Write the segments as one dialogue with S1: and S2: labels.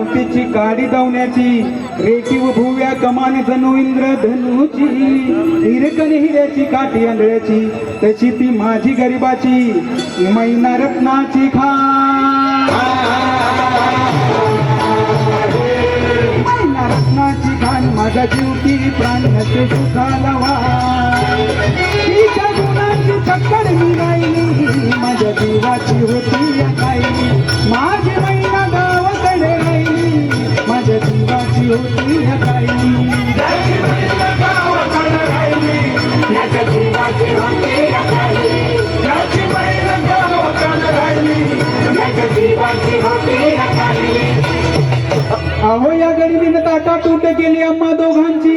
S1: नव्हतीची काडी धावण्याची रेखीव भुव्या कमान जणू इंद्र धनुची हिरकण हिऱ्याची काठी आंधळ्याची तशी ती माझी गरिबाची मैना रत्नाची खान मैना रत्नाची खान माझा जीव की प्राण नसे सुखाला तिच्या गुणांची चक्कर मी राहिली माझ्या जीवाची होती या काही माझी मैना गावाकडे राहिली माझ्या जीवाची होती या काही अहो या गरिबीनं ताटा तूट केली आम्हा दोघांची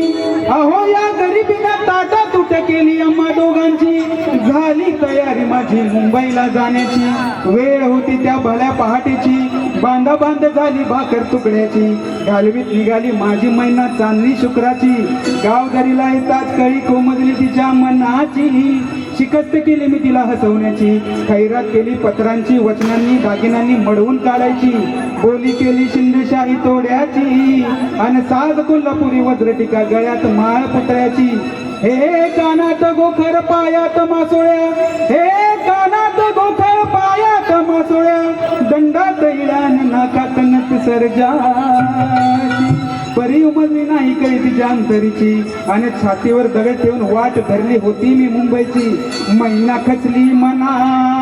S1: अहो या गरिबीनं ताटा तूट केली आम्हा दोघांची झाली तयारी माझी मुंबईला जाण्याची वेळ होती त्या भल्या पहाटेची बांधा बांध झाली भाकर तुकड्याची घालवीत निघाली माझी मैना चांदणी शुक्राची गाव घरीला येताच कळी कोमजली तिच्या मनाची शिकस्त केली मी तिला हसवण्याची खैरात केली पत्रांची वचनांनी दागिन्यांनी मडवून काढायची बोली केली शिंदेशाही तोड्याची आणि साज कोल्हापुरी वज्रटिका गळ्यात माळ पुतळ्याची हे कानात गोखर पायात मासोळ्या हे कानात गोखर पायात मासोळ्या दंडात इडान नाकात नत सर्जाची परी उमजली नाही काही तिच्या अंतरीची आणि छातीवर दगड ठेवून वाट धरली होती मी मुंबईची मैना खचली मना